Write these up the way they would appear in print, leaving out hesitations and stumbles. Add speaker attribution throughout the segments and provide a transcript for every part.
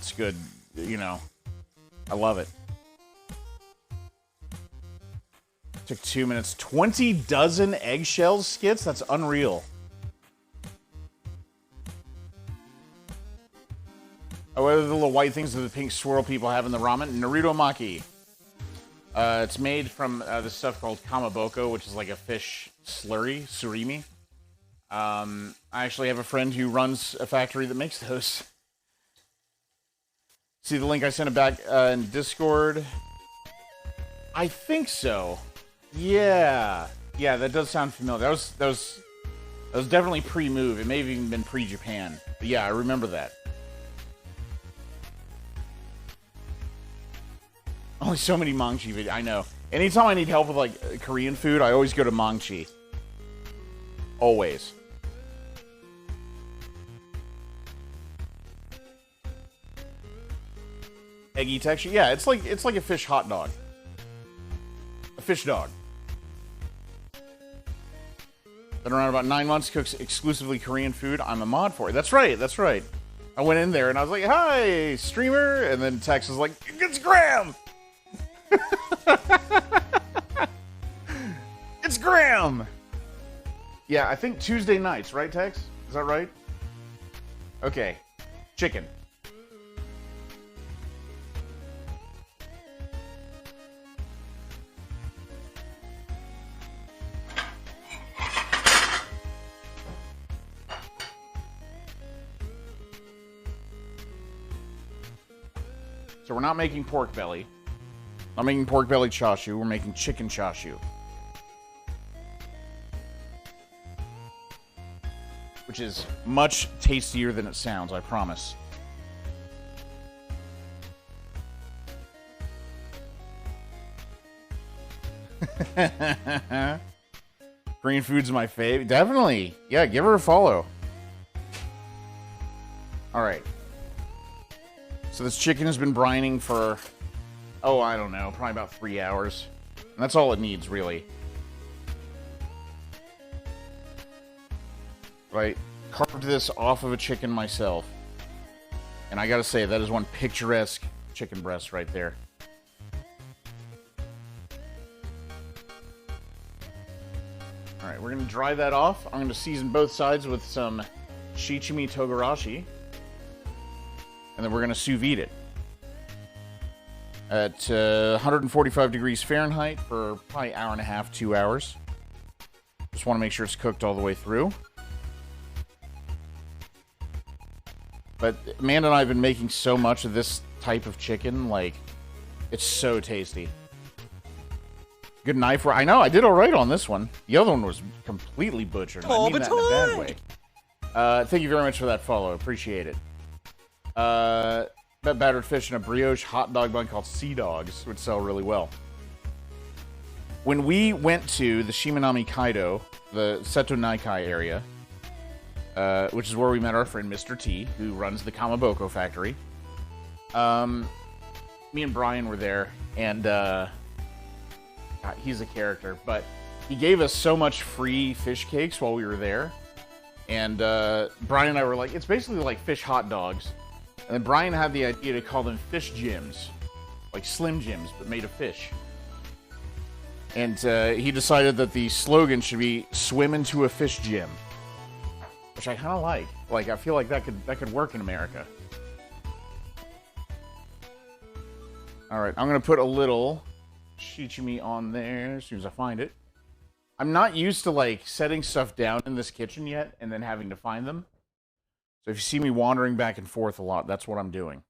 Speaker 1: it's good. You know, I love it. Took 2 minutes. 20 dozen eggshell skits? That's unreal. Oh, what are the little white things that the pink swirl people have in the ramen? Naruto maki. It's made from this stuff called kamaboko, which is like a fish slurry, surimi. I actually have a friend who runs a factory that makes those. See the link I sent it back in Discord? I think so. Yeah, that does sound familiar. That was definitely pre-move. It may have even been pre-Japan. But yeah, I remember that. Only so many Mangchi videos. I know. Anytime I need help with like Korean food, I always go to Mangchi. Always. Eggy texture. Yeah, it's like a fish hot dog. A fish dog. Been around about 9 months, cooks exclusively Korean food. I'm a mod for it. That's right, that's right. I went in there and I was like, hi, streamer. And then Tex was like, it's Graham. It's Graham. Yeah, I think Tuesday nights, right, Tex? Is that right? Okay. Chicken. So we're not making pork belly. Not making pork belly chashu. We're making chicken chashu. Which is much tastier than it sounds, I promise. Korean food's my fave. Definitely. Yeah, give her a follow. Alright. So this chicken has been brining for, oh, I don't know, probably about 3 hours. And that's all it needs, really. Right? Carved this off of a chicken myself. And I gotta say, that is one picturesque chicken breast right there. Alright, we're gonna dry that off. I'm gonna season both sides with some shichimi togarashi. And then we're going to sous vide it at 145 degrees Fahrenheit for probably an hour and a half, 2 hours. Just want to make sure it's cooked all the way through. But Amanda and I have been making so much of this type of chicken, like, it's so tasty. Good knife. I know, I did all right on this one. The other one was completely butchered. I mean that in a bad way. Thank you very much for that follow. Appreciate it. That battered fish in a brioche hot dog bun called Sea Dogs would sell really well. When we went to the Shimanami Kaido, the Seto Naikai area, which is where we met our friend Mr. T, who runs the Kamaboko factory, me and Brian were there, and God, he's a character, but he gave us so much free fish cakes while we were there, and Brian and I were like, it's basically like fish hot dogs. And then Brian had the idea to call them fish gyms. Like Slim Jims, but made of fish. And he decided that the slogan should be, swim into a fish gym. Which I kind of like. Like, I feel like that could work in America. Alright, I'm going to put a little shichimi on there as soon as I find it. I'm not used to, like, setting stuff down in this kitchen yet and then having to find them. So if you see me wandering back and forth a lot, that's what I'm doing.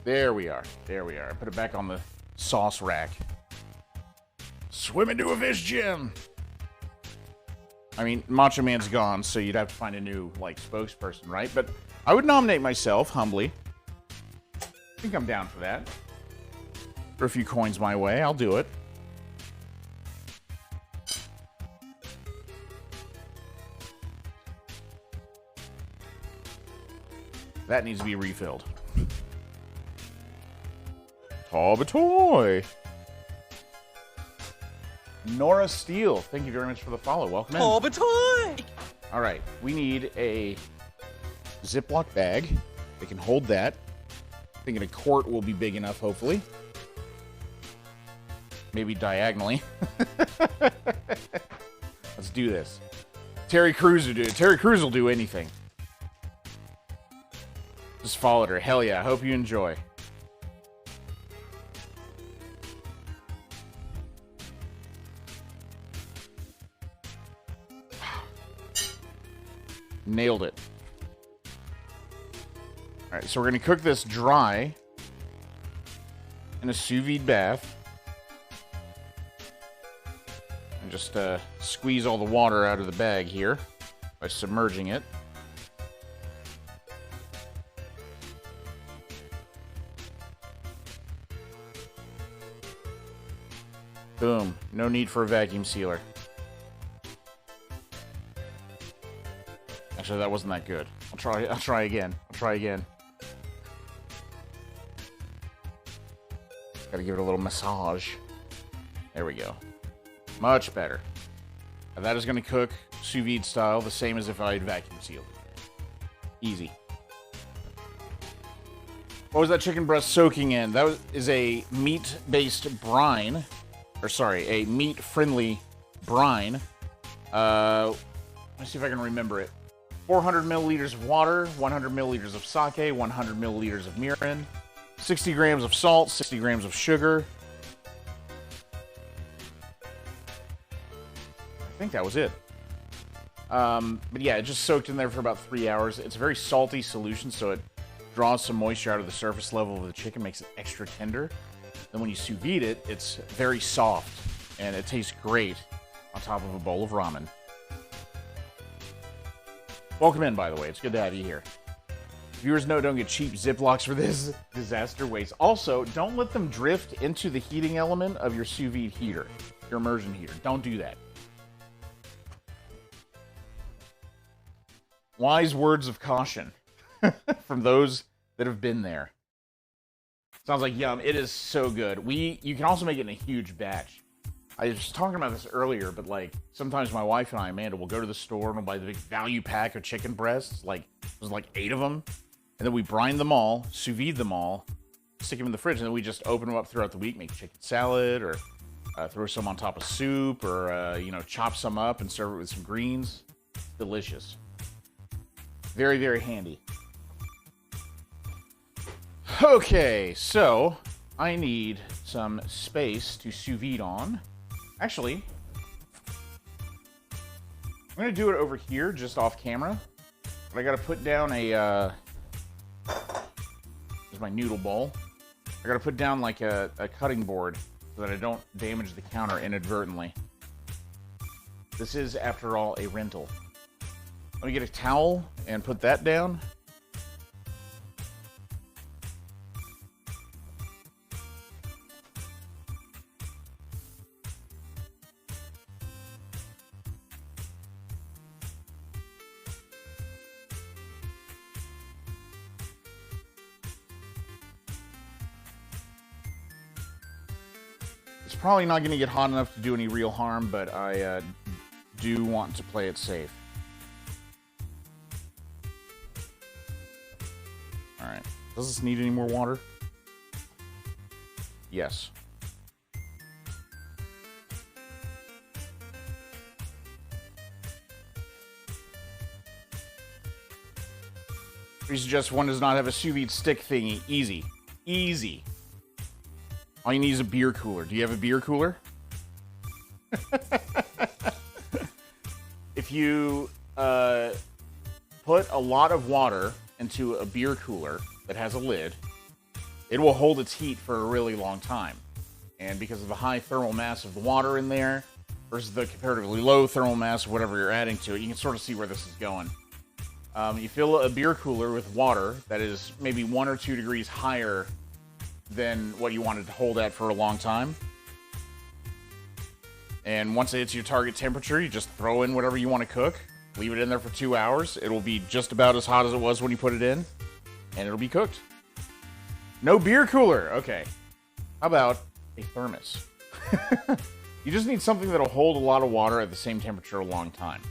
Speaker 1: There we are. There we are. I put it back on the sauce rack. Swim into a fish gym! I mean, Macho Man's gone, so you'd have to find a new, like, spokesperson, right? But I would nominate myself, humbly. I think I'm down for that. For a few coins my way, I'll do it. That needs to be refilled. Toy. Nora Steele, thank you very much for the follow. Welcome in.
Speaker 2: Toy.
Speaker 1: All right, we need a Ziploc bag. They can hold that. Thinking a quart will be big enough, hopefully. Maybe diagonally. Let's do this. Terry Crews will do it. Terry Crews will do anything. Just followed her. Hell yeah. I hope you enjoy. Nailed it. All right, so we're going to cook this dry in a sous vide bath. And just squeeze all the water out of the bag here by submerging it. Boom. No need for a vacuum sealer. Actually, that wasn't that good. I'll try again. Gotta give it a little massage. There we go. Much better. Now that is going to cook sous vide style, the same as if I had vacuum sealed. Easy. What was that chicken breast soaking in? That is a meat-based brine. Or sorry, a meat-friendly brine. Let's see if I can remember it. 400 milliliters of water, 100 milliliters of sake, 100 milliliters of mirin, 60 grams of salt, 60 grams of sugar. I think that was it. But yeah, it just soaked in there for about 3 hours. It's a very salty solution, so it draws some moisture out of the surface level of the chicken, makes it extra tender. Then when you sous vide it, it's very soft, and it tastes great on top of a bowl of ramen. Welcome in, by the way. It's good to have you here. Viewers know don't get cheap Ziplocs for this disaster waste. Also, don't let them drift into the heating element of your sous vide heater, your immersion heater. Don't do that. Wise words of caution from those that have been there. Sounds like yum. It is so good. You can also make it in a huge batch. I was talking about this earlier, but like sometimes my wife and I, Amanda, will go to the store and we'll buy the big value pack of chicken breasts. Like there's like 8 of them, and then we brine them all, sous vide them all, stick them in the fridge, and then we just open them up throughout the week, make chicken salad, or throw some on top of soup, or chop some up and serve it with some greens. Delicious. Very, very handy. Okay, so I need some space to sous vide on. Actually, I'm going to do it over here, just off camera. But I got to put down a... Here's my noodle bowl. I got to put down like a cutting board so that I don't damage the counter inadvertently. This is, after all, a rental. Let me get a towel and put that down. It's probably not going to get hot enough to do any real harm, but I do want to play it safe. Alright. Does this need any more water? Yes. We suggest one does not have a sous vide stick thingy. Easy. Easy. All you need is a beer cooler. Do you have a beer cooler? If you put a lot of water into a beer cooler that has a lid, it will hold its heat for a really long time. And because of the high thermal mass of the water in there versus the comparatively low thermal mass of whatever you're adding to it, you can sort of see where this is going. You fill a beer cooler with water that is maybe 1 or 2 degrees higher than what you wanted to hold at for a long time. And once it hits your target temperature, you just throw in whatever you want to cook. Leave it in there for 2 hours. It'll be just about as hot as it was when you put it in. And it'll be cooked. No beer cooler. Okay. How about a thermos? You just need something that'll hold a lot of water at the same temperature a long time.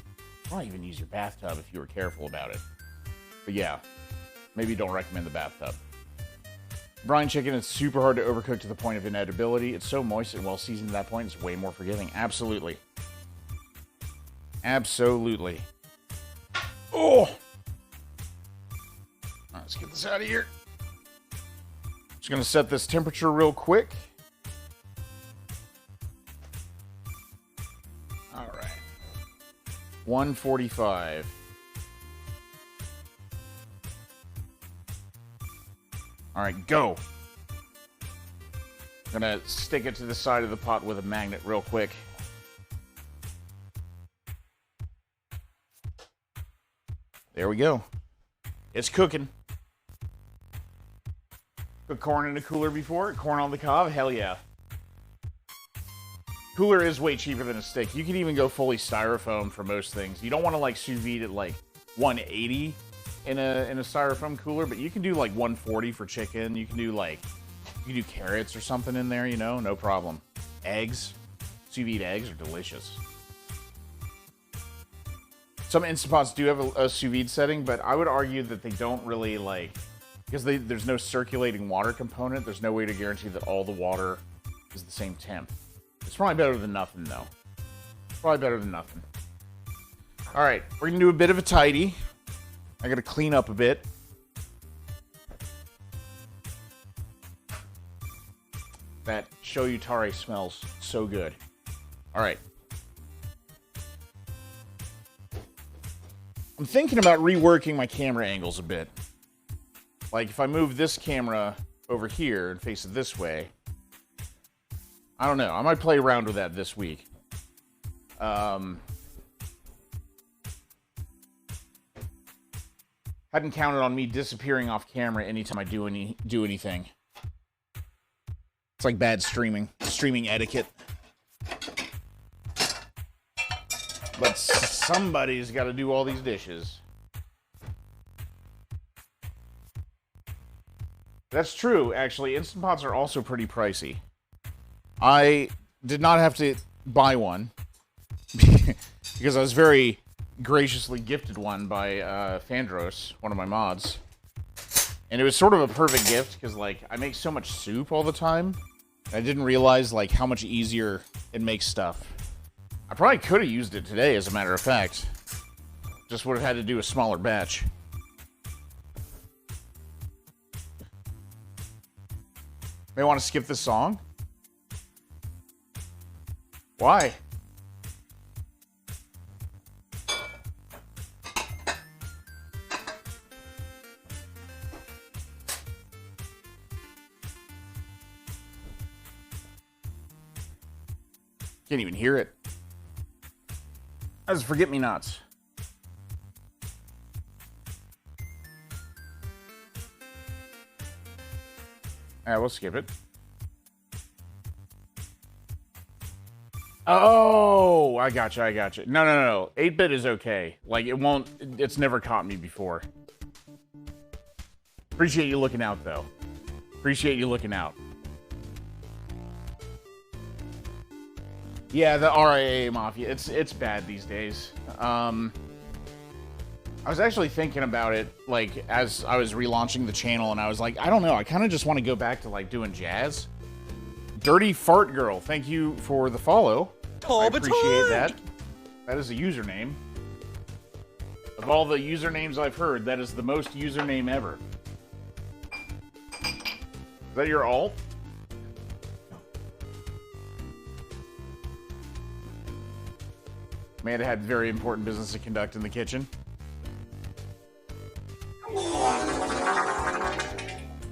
Speaker 1: probably even use your bathtub if you were careful about it. But yeah, maybe don't recommend the bathtub. Brine chicken is super hard to overcook to the point of inedibility. It's so moist and well seasoned to that point, it's way more forgiving. Absolutely. Absolutely. Oh! Alright, let's get this out of here. Just gonna set this temperature real quick. Alright. 145. Alright, go. I'm gonna stick it to the side of the pot with a magnet real quick. There we go. It's cooking. Put corn in a cooler before? Corn on the cob? Hell yeah. Cooler is way cheaper than a stick. You can even go fully styrofoam for most things. You don't want to like sous vide at like 180 in a styrofoam cooler, but you can do like 140 for chicken. You can do carrots or something in there, you know, no problem. Eggs, sous vide eggs are delicious. Some Instant Pots do have a sous vide setting, but I would argue that they don't really like, because there's no circulating water component. There's no way to guarantee that all the water is the same temp. It's probably better than nothing, though. Probably better than nothing. All right, we're gonna do a bit of a tidy. I gotta clean up a bit. That shoyu tare smells so good. All right. I'm thinking about reworking my camera angles a bit. Like if I move this camera over here and face it this way, I don't know. I might play around with that this week. Hadn't counted on me disappearing off camera anytime I do anything. It's like bad streaming etiquette. But somebody's got to do all these dishes. That's true, actually. Instant Pots are also pretty pricey. I did not have to buy one because I was very graciously gifted one by Fandros, one of my mods. And it was sort of a perfect gift because, like, I make so much soup all the time. I didn't realize, like, how much easier it makes stuff. I probably could have used it today, as a matter of fact. Just would have had to do a smaller batch. May want to skip this song? Why? Can't even hear it. That's Forget-Me-Nots. Alright, we'll skip it. Oh, I gotcha. No. 8-bit is okay. Like, it's never caught me before. Appreciate you looking out, though. Appreciate you looking out. Yeah, the RIAA Mafia, it's bad these days. I was actually thinking about it, like, as I was relaunching the channel, and I was like, I don't know, I kind of just want to go back to, like, doing jazz. Dirty Fart Girl, thank you for the follow. I appreciate that. That is a username. Of all the usernames I've heard, that is the most username ever. Is that your alt? Amanda had very important business to conduct in the kitchen.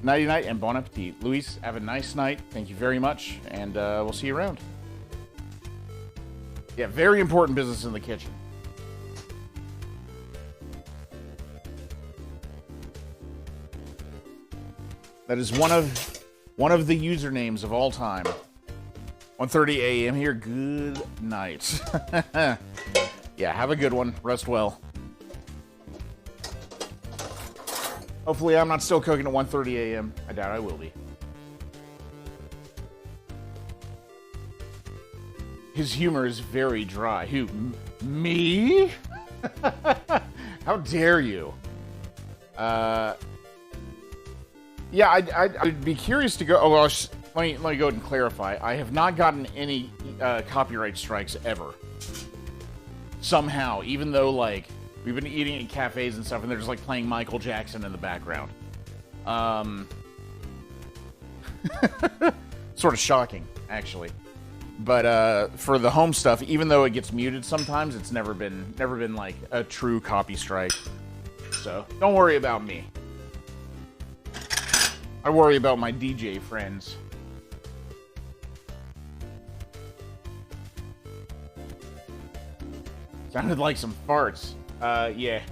Speaker 1: Nighty night and bon appetit. Luis, have a nice night. Thank you very much, and we'll see you around. Yeah, very important business in the kitchen. That is one of the usernames of all time. 1:30 a.m. here. Good night. Yeah, have a good one. Rest well. Hopefully I'm not still cooking at 1:30 a.m. I doubt I will be. His humor is very dry. Who? Me? How dare you? Yeah, I'd be curious to go. Oh, well, let me go ahead and clarify. I have not gotten any copyright strikes ever. Somehow, even though like we've been eating at cafes and stuff, and they're just like playing Michael Jackson in the background. Sort of shocking, actually. But for the home stuff, even though it gets muted sometimes, it's never been like a true copy strike. So don't worry about me. I worry about my DJ friends. Sounded like some farts. Yeah.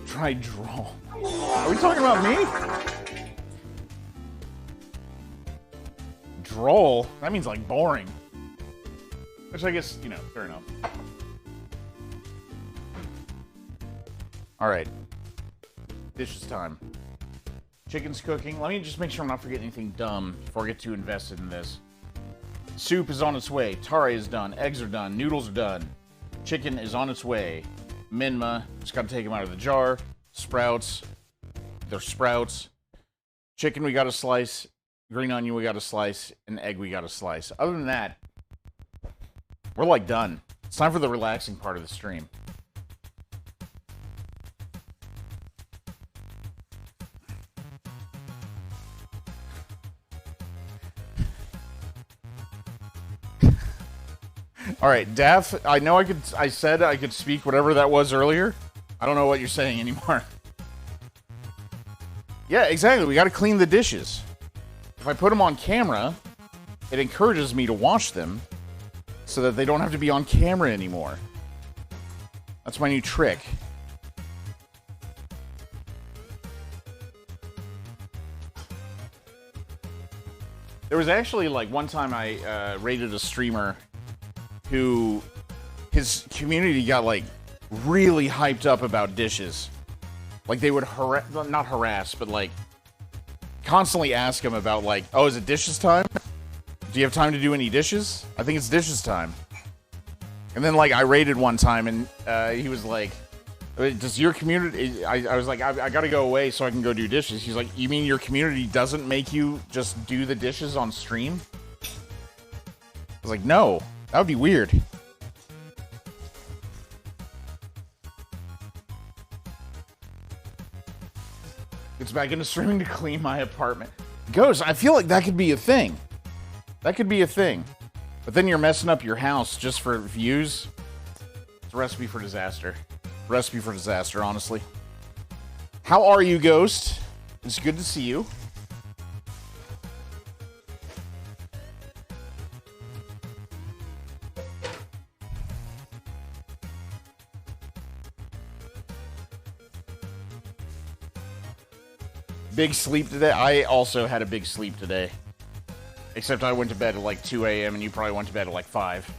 Speaker 1: Try draw. Are we talking about me? Droll? That means like boring. Which I guess, you know, fair enough. Alright. Dishes time. Chicken's cooking. Let me just make sure I'm not forgetting anything dumb before I get too invested in this. Soup is on its way. Tare is done. Eggs are done. Noodles are done. Chicken is on its way. Minma. Just gotta take them out of the jar. Sprouts. They're sprouts. Chicken we gotta slice. Green onion we gotta slice. And egg we gotta slice. Other than that, we're like done. It's time for the relaxing part of the stream. All right, Daff, I know I said I could speak whatever that was earlier. I don't know what you're saying anymore. Yeah, exactly. We got to clean the dishes. If I put them on camera, it encourages me to wash them so that they don't have to be on camera anymore. That's my new trick. There was actually, like, one time I rated a streamer who his community got, like, really hyped up about dishes. Like, they would not harass, but, like, constantly ask him about, like, oh, is it dishes time? Do you have time to do any dishes? I think it's dishes time. And then, like, I rated one time, and he was like, does your community... I was like, I gotta go away so I can go do dishes. He's like, you mean your community doesn't make you just do the dishes on stream? I was like, no. That would be weird. It's back into streaming to clean my apartment. Ghost, I feel like that could be a thing. That could be a thing. But then you're messing up your house just for views. It's a recipe for disaster. Recipe for disaster, honestly. How are you, Ghost? It's good to see you. Big sleep today? I also had a big sleep today. Except I went to bed at like 2 a.m. and you probably went to bed at like 5.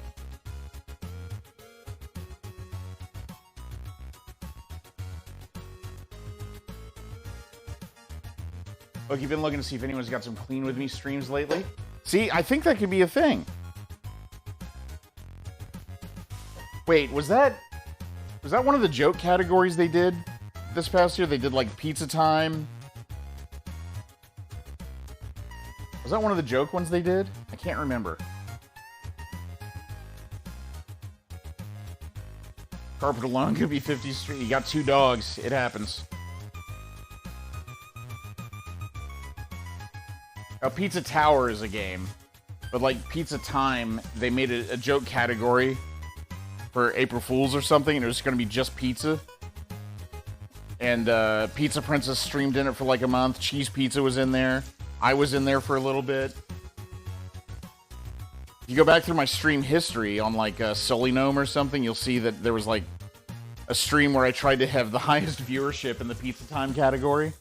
Speaker 1: Look, you've been looking to see if anyone's got some Clean With Me streams lately? See, I think that could be a thing. Wait, was that one of the joke categories they did this past year? They did like pizza time. Was that one of the joke ones they did? I can't remember. Carpet alone could be 50th Street. You got 2 dogs. It happens. Now, Pizza Tower is a game. But like Pizza Time, they made a joke category for April Fools or something, and it was going to be just pizza. And Pizza Princess streamed in it for like a month. Cheese Pizza was in there. I was in there for a little bit. If you go back through my stream history on like Sully Gnome or something, you'll see that there was like a stream where I tried to have the highest viewership in the Pizza Time category.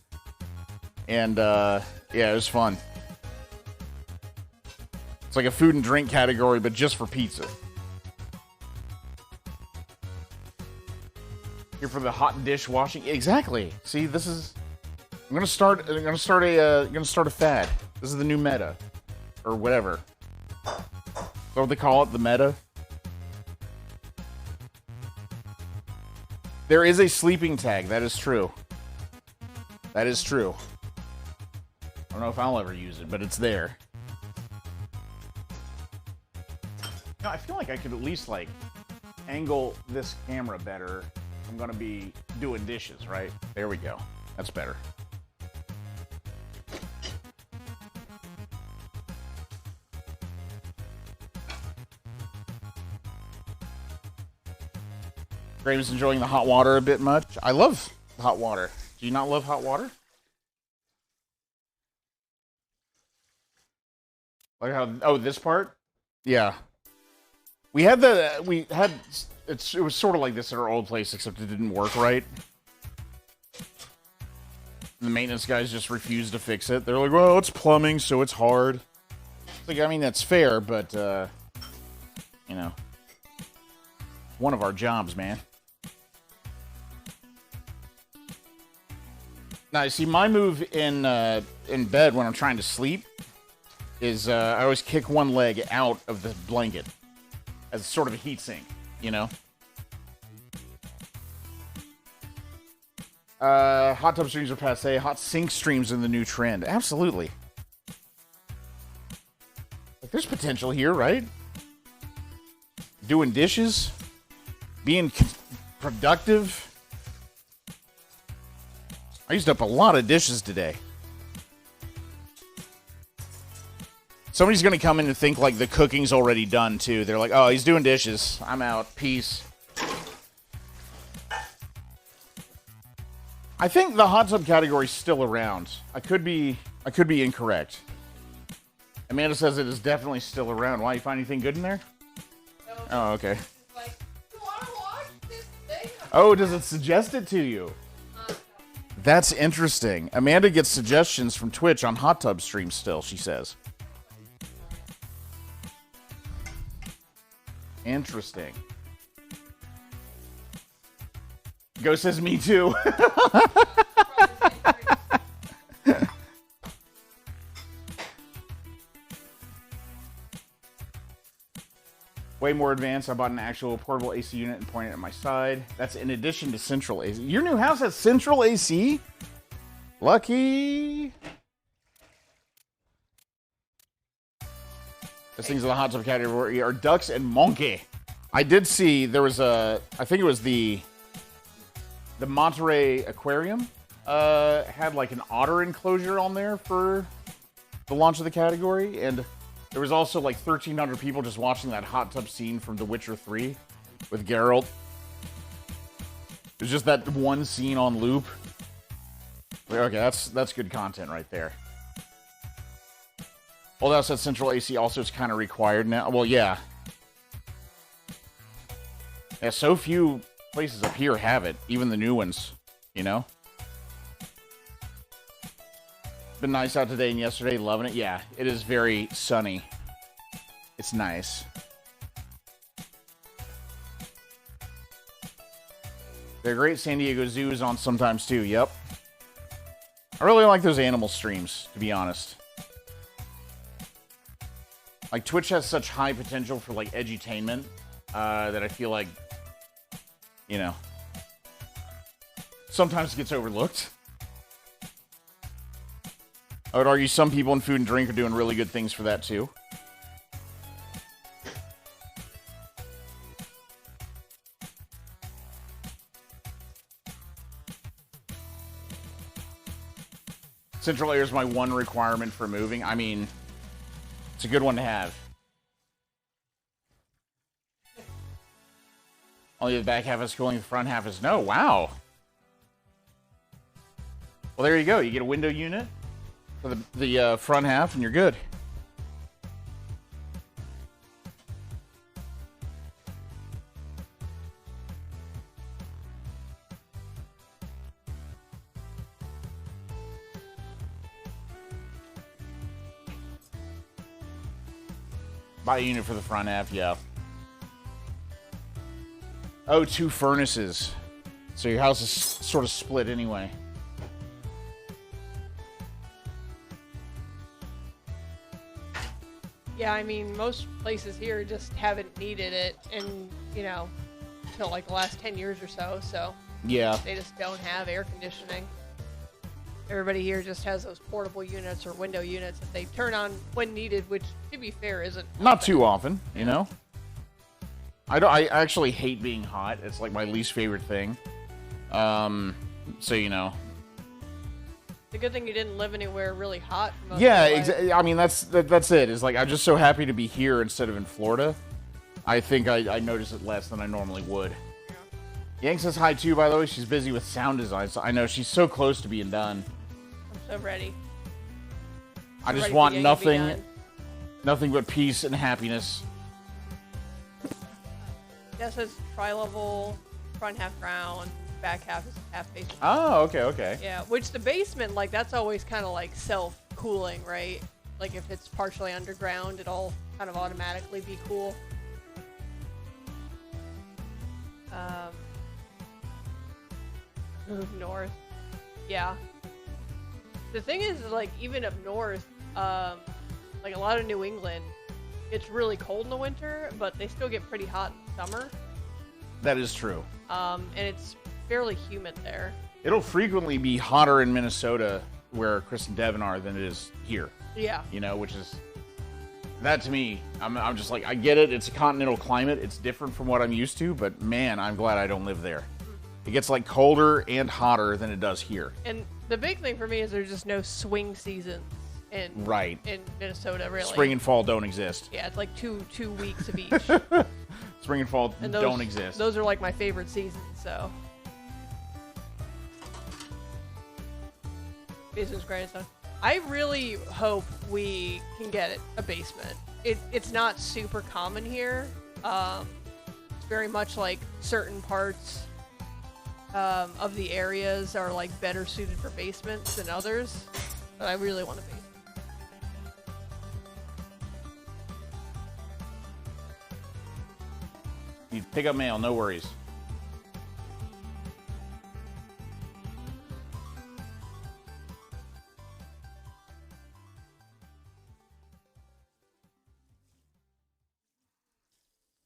Speaker 1: And yeah, it was fun. It's like a food and drink category, but just for pizza. Here for the hot dish washing. Exactly. See, this is... I'm gonna start a fad. This is the new meta, or whatever. what they call it, the meta. There is a sleeping tag. That is true. That is true. I don't know if I'll ever use it, but it's there. No, I feel like I could at least, like, angle this camera better. I'm gonna be doing dishes, right? There we go. That's better. Graves enjoying the hot water a bit much. I love hot water. Do you not love hot water? Like how? Oh, this part? Yeah. It was sort of like this at our old place, except it didn't work right. The maintenance guys just refused to fix it. They're like, well, it's plumbing, so it's hard. It's like, I mean, that's fair, but, you know, one of our jobs, man. Now, you see, my move in bed when I'm trying to sleep is I always kick one leg out of the blanket as sort of a heat sink, you know? Hot tub streams are passe. Hot sink streams are the new trend. Absolutely. Like, there's potential here, right? Doing dishes. Being productive. I used up a lot of dishes today. Somebody's going to come in and think, like, the cooking's already done, too. They're like, oh, he's doing dishes. I'm out. Peace. I think the hot tub category's still around. I could be incorrect. Amanda says it is definitely still around. Why, you find anything good in there?
Speaker 2: No.
Speaker 1: Oh, okay.
Speaker 2: Like, you want to watch this thing?
Speaker 1: Oh, does it suggest it to you? That's interesting. Amanda gets suggestions from Twitch on hot tub streams still, she says. Interesting. Ghost says me too. Way more advanced. I bought an actual portable AC unit and pointed it at my side. That's in addition to central AC. Your new house has central AC? Lucky. Those things in the hot tub category are ducks and monkey. I did see there was a, I think it was the Monterey Aquarium had like an otter enclosure on there for the launch of the category, and there was also like 1,300 people just watching that hot tub scene from The Witcher 3 with Geralt. It was just that one scene on loop. Okay, that's good content right there. Old house at central AC also is kind of required now. Well, yeah. Yeah, so few places up here have it. Even the new ones, you know? Been nice out today and yesterday. Loving it. Yeah, it is very sunny. It's nice. They're great. San Diego Zoo is on sometimes too. Yep. I really like those animal streams, to be honest. Like, Twitch has such high potential for, like, edutainment, that I feel like, you know, sometimes it gets overlooked. I would argue some people in food and drink are doing really good things for that, too. Central air is my one requirement for moving. I mean, it's a good one to have. Only the back half is cooling, the front half is no. Wow. Well, there you go. You get a window unit for the front half, and you're good. Buy a unit for the front half, yeah. Oh, 2 furnaces. So your house is sort of split anyway.
Speaker 3: Yeah, I mean, most places here just haven't needed it, and until like the last 10 years or so. So
Speaker 1: Yeah.
Speaker 3: they just don't have air conditioning. Everybody here just has those portable units or window units that they turn on when needed, which, to be fair, isn't
Speaker 1: Not too often, you know? I actually hate being hot. It's like my least favorite thing. So, you know.
Speaker 3: It's a good thing you didn't live anywhere really hot. For most
Speaker 1: Yeah,
Speaker 3: of your life.
Speaker 1: exactly. I mean, that's it. It's like, I'm just so happy to be here instead of in Florida. I think I notice it less than I normally would. Yang says hi, too, by the way. She's busy with sound design, so I know she's so close to being done.
Speaker 3: I'm so ready.
Speaker 1: I just
Speaker 3: ready
Speaker 1: want
Speaker 3: for Yang to be done.
Speaker 1: nothing but peace and happiness.
Speaker 3: Yeah, it says tri-level, front half ground, back half is half basement.
Speaker 1: Oh, okay.
Speaker 3: Yeah, which the basement, like, that's always kind of like self-cooling, right? Like, if it's partially underground, it'll kind of automatically be cool. Move north. Yeah. The thing is, like, even up north, like a lot of New England, it's really cold in the winter, but they still get pretty hot in the summer.
Speaker 1: That is true.
Speaker 3: And it's fairly humid there.
Speaker 1: It'll frequently be hotter in Minnesota, where Chris and Devin are, than it is here.
Speaker 3: Yeah.
Speaker 1: You know, which is... That, to me, I'm just like, I get it. It's a continental climate. It's different from what I'm used to, but, man, I'm glad I don't live there. It gets, like, colder and hotter than it does here.
Speaker 3: And the big thing for me is there's just no swing seasons in Minnesota, really.
Speaker 1: Spring and fall don't exist.
Speaker 3: Yeah, it's like two weeks of each.
Speaker 1: Spring and fall don't exist.
Speaker 3: Those are like my favorite seasons, so. Business grandson. I really hope we can get a basement. It's not super common here. It's very much like certain parts of the areas are like better suited for basements than others. But I really want a basement.
Speaker 1: You pick up mail, no worries.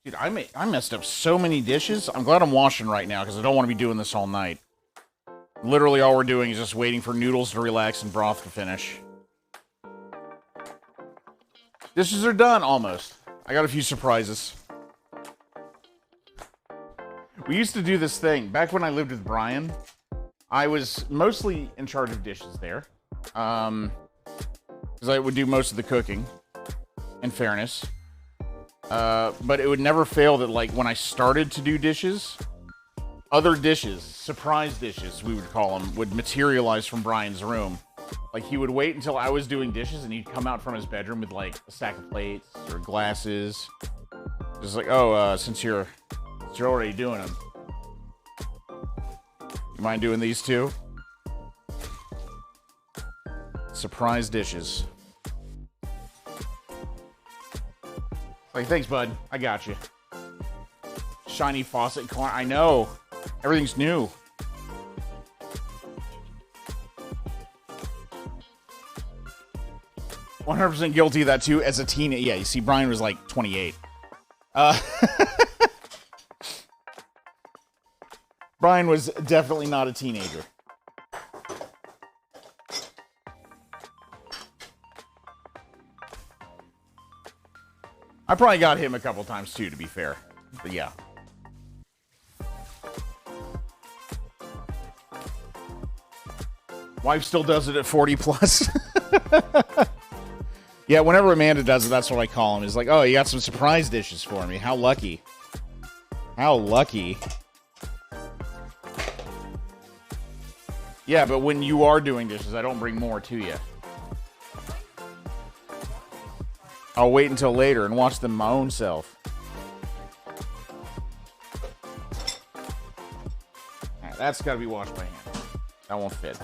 Speaker 1: Dude, I messed up so many dishes. I'm glad I'm washing right now because I don't want to be doing this all night. Literally all we're doing is just waiting for noodles to relax and broth to finish. Dishes are done, almost. I got a few surprises. We used to do this thing. Back when I lived with Brian, I was mostly in charge of dishes there. Because I would do most of the cooking, in fairness. But it would never fail that, like, when I started to do dishes, other dishes, surprise dishes, we would call them, would materialize from Brian's room. Like, he would wait until I was doing dishes, and he'd come out from his bedroom with, like, a stack of plates or glasses. Just like, oh, since you're already doing them, you mind doing these too? Surprise dishes. Like, thanks, bud. I got you. Shiny faucet corner. I know. Everything's new. "100% guilty of that, too, as a teenager." Yeah, you see, Brian was, like, 28. Brian was definitely not a teenager. I probably got him a couple times, too, to be fair. But, yeah. Wife still does it at 40 plus. Yeah, whenever Amanda does it, that's what I call him. It's like, oh, you got some surprise dishes for me. How lucky. How lucky. Yeah, but when you are doing dishes, I don't bring more to you. I'll wait until later and watch them my own self. Right, that's got to be washed by hand. That won't fit.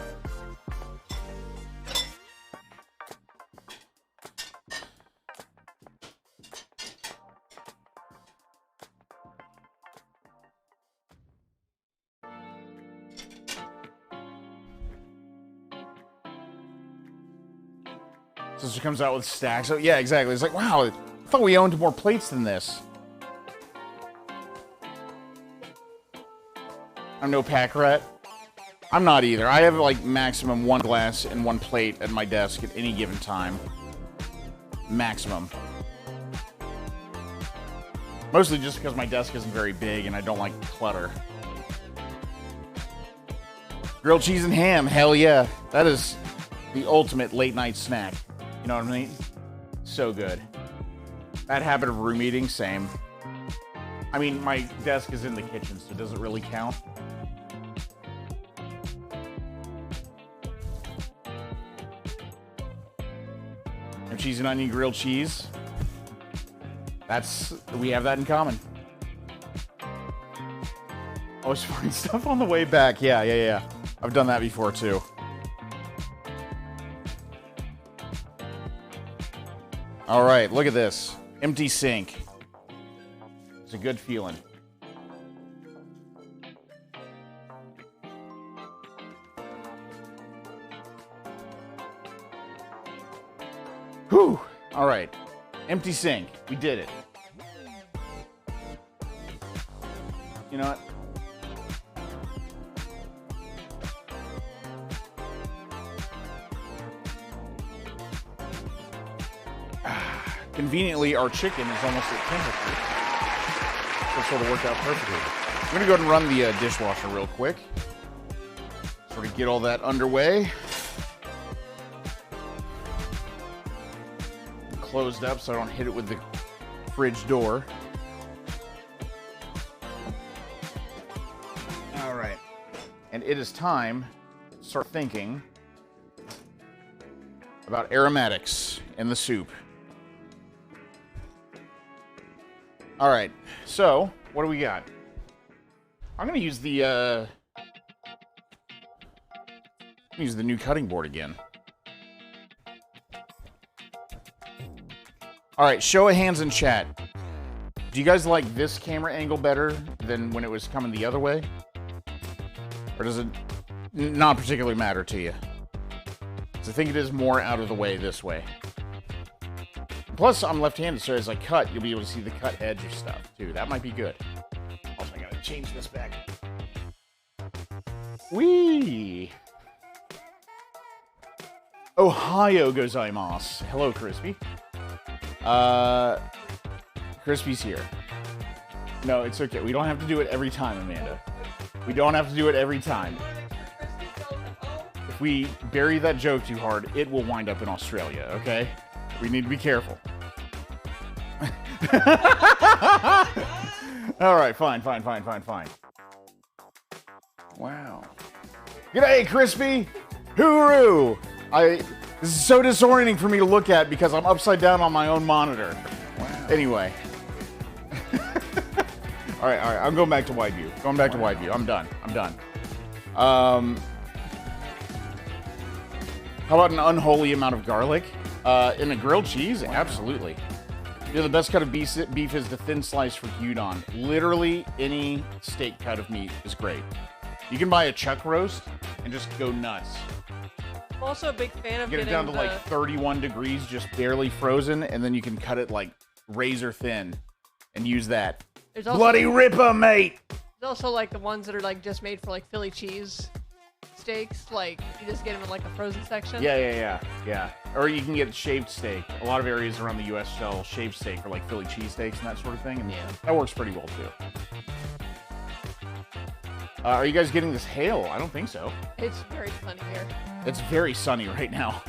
Speaker 1: Sister comes out with stacks. Oh, yeah, exactly. It's like, wow, I thought we owned more plates than this. I'm no pack rat. I'm not either. I have like maximum 1 glass and 1 plate at my desk at any given time. Maximum. Mostly just because my desk isn't very big and I don't like clutter. Grilled cheese and ham, hell yeah. That is the ultimate late night snack. You know what I mean? So good. Bad habit of room eating, same. I mean, my desk is in the kitchen, so does it really count? And cheese and onion grilled cheese. We have that in common. Always find stuff on the way back. Yeah. I've done that before, too. All right, look at this. Empty sink. It's a good feeling. Whew. All right. Empty sink. We did it. You know what? Conveniently, our chicken is almost at temperature. That sort of worked out perfectly. I'm going to go ahead and run the dishwasher real quick. Sort of get all that underway. Closed up so I don't hit it with the fridge door. All right. And it is time to start thinking about aromatics in the soup. All right, so what do we got? I'm gonna use the new cutting board again. All right, show of hands in chat. Do you guys like this camera angle better than when it was coming the other way? Or does it not particularly matter to you? Because I think it is more out of the way this way. Plus, I'm left-handed, so as I cut, you'll be able to see the cut edge of stuff, too. That might be good. Also, I gotta change this back. Whee! Ohio gozaimasu. Hello, Crispy. Crispy's here. No, it's okay. We don't have to do it every time, Amanda. We don't have to do it every time. If we bury that joke too hard, it will wind up in Australia, okay? We need to be careful. All right, fine. Wow. G'day, Crispy. Hooroo. This is so disorienting for me to look at because I'm upside down on my own monitor. Wow. Anyway. All right. I'm going back to wide view. I'm done. How about an unholy amount of garlic? In a grilled cheese? Wow. Absolutely. You know, the best cut of beef is the thin slice for gyudon. Literally any steak cut of meat is great. You can buy a chuck roast and just go nuts.
Speaker 3: I'm also a big fan of
Speaker 1: get it down to like 31 degrees, just barely frozen, and then you can cut it like razor thin and use that. There's also, bloody ripper, mate!
Speaker 3: There's also like the ones that are like just made for like Philly cheese steaks. Like you just get them in like a frozen section.
Speaker 1: Yeah. Or you can get shaved steak. A lot of areas around the U.S. sell shaved steak for like Philly cheesesteaks and that sort of thing. And yeah, that works pretty well too. Are you guys getting this hail? I don't think so.
Speaker 3: It's very sunny here.
Speaker 1: It's very sunny right now.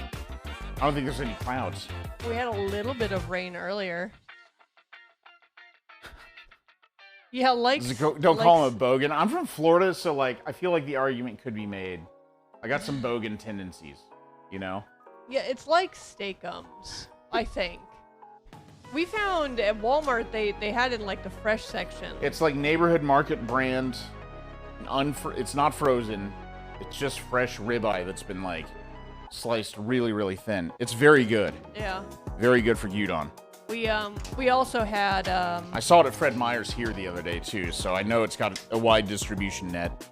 Speaker 1: I don't think there's any clouds.
Speaker 3: We had a little bit of rain earlier. Yeah, like...
Speaker 1: Don't call him a bogan. I'm from Florida, so like I feel like the argument could be made. I got some bogan tendencies, you know?
Speaker 3: Yeah, it's like steakums, I think. We found at Walmart, they had it in like the fresh section.
Speaker 1: It's like neighborhood market brand. It's not frozen. It's just fresh ribeye that's been like sliced really, really thin. It's very good.
Speaker 3: Yeah.
Speaker 1: Very good for gyudon.
Speaker 3: We also had
Speaker 1: I saw it at Fred Meyer's here the other day too, so I know it's got a wide distribution net.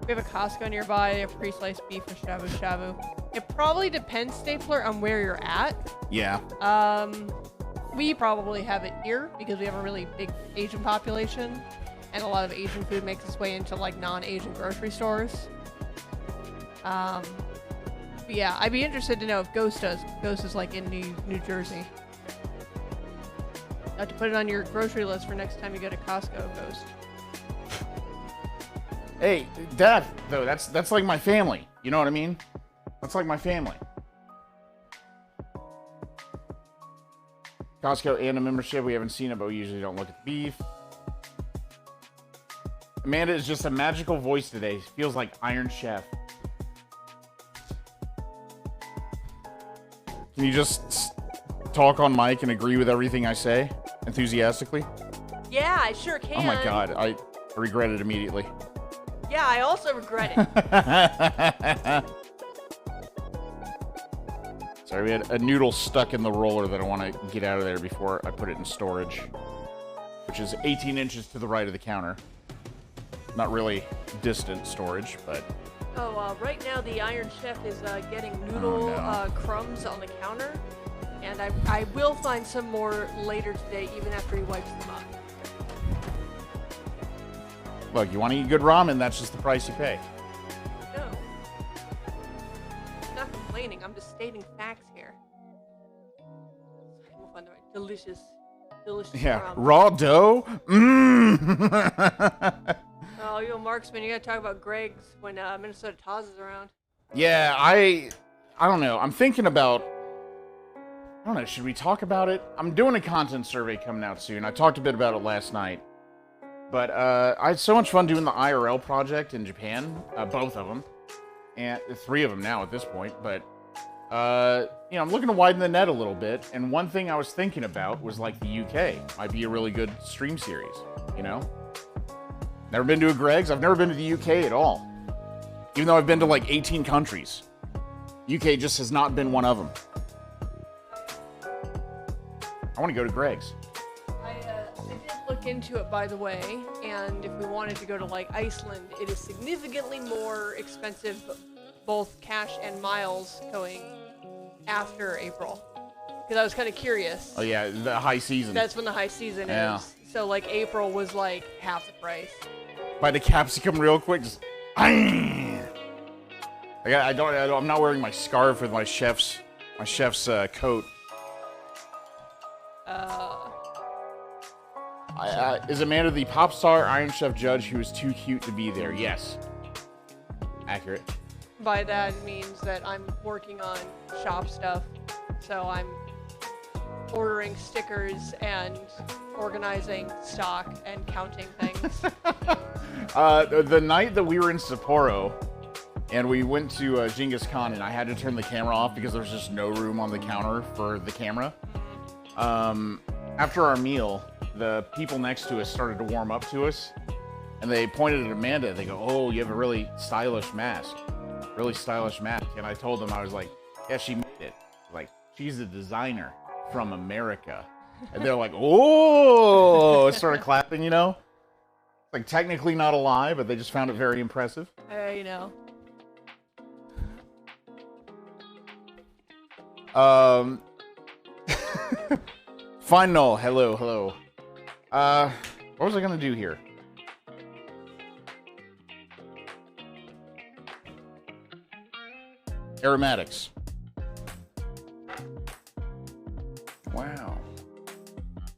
Speaker 3: We have a Costco nearby. They have pre-sliced beef and shabu shabu. It probably depends, Stapler, on where you're at.
Speaker 1: Yeah.
Speaker 3: We probably have it here because we have a really big Asian population, and a lot of Asian food makes its way into like non-Asian grocery stores. But yeah, I'd be interested to know if Ghost does. Ghost is like in New Jersey. Have to put it on your grocery list for next time you go to Costco, Ghost.
Speaker 1: Hey, Dad, though, that's like my family. You know what I mean? That's like my family. Costco and a membership. We haven't seen it, but we usually don't look at the beef. Amanda is just a magical voice today. Feels like Iron Chef. Can you just talk on mic and agree with everything I say enthusiastically?
Speaker 3: Yeah, I sure can.
Speaker 1: Oh my god, I regret it immediately.
Speaker 3: Yeah, I also regret it.
Speaker 1: Sorry, we had a noodle stuck in the roller that I want to get out of there before I put it in storage, which is 18 inches to the right of the counter. Not really distant storage, but...
Speaker 3: Oh, right now the Iron Chef is getting noodle
Speaker 1: no.
Speaker 3: crumbs on the counter, and I will find some more later today, even after he wipes them up.
Speaker 1: Look, you want to eat good ramen, that's just the price you pay.
Speaker 3: No. I'm not complaining, I'm just stating facts here. We'll find the right delicious
Speaker 1: Yeah,
Speaker 3: ramen.
Speaker 1: raw dough? Mmm!
Speaker 3: Oh, you a marksman, you gotta talk about Greg's when Minnesota Taz is around.
Speaker 1: Yeah, I don't know. I'm thinking about... I don't know, should we talk about it? I'm doing a content survey coming out soon. I talked a bit about it last night. But I had so much fun doing the IRL project in Japan, both of them, and 3 of them now at this point. But you know, I'm looking to widen the net a little bit. And one thing I was thinking about was like the UK might be a really good stream series. You know, never been to a Greg's. I've never been to the UK at all, even though I've been to like 18 countries. UK just has not been one of them. I want to go to Greg's.
Speaker 3: I did look into it, by the way, and if we wanted to go to like Iceland, it is significantly more expensive, both cash and miles, going after April. Because I was kind of curious.
Speaker 1: Oh yeah, the high season.
Speaker 3: That's when the high season
Speaker 1: Yeah.
Speaker 3: is. So like April was like half the price.
Speaker 1: Buy the capsicum real quick. Just, I'm not wearing my scarf with my chef's coat. Is Amanda the pop star Iron Chef judge who is too cute to be there? Yes. Accurate.
Speaker 3: By that means that I'm working on shop stuff, so I'm ordering stickers and organizing stock and counting things.
Speaker 1: The night that we were in Sapporo and we went to Genghis Khan and I had to turn the camera off because there was just no room on the counter for the camera. After our meal, the people next to us started to warm up to us and they pointed at Amanda. They go, "Oh, you have a really stylish mask. Really stylish mask." And I told them, I was like, "Yeah, she made it. Like, she's a designer from America." And they're like, "Oh!" Started clapping, you know? Like, technically not a lie, but they just found it very impressive.
Speaker 3: You know.
Speaker 1: Final. Hello. What was I gonna do here? Aromatics. Wow.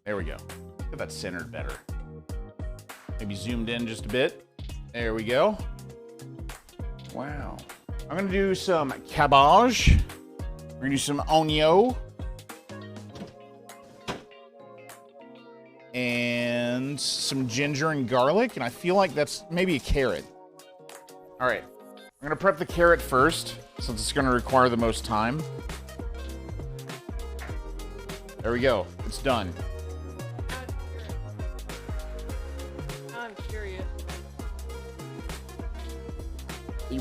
Speaker 1: There we go. Get that centered better. Maybe zoomed in just a bit. There we go. Wow. I'm gonna do some cabbage. We're gonna do some onion. And some ginger and garlic. And I feel like that's maybe a carrot. All right. I'm gonna prep the carrot first, since it's gonna require the most time. There we go. It's done.
Speaker 3: I'm curious.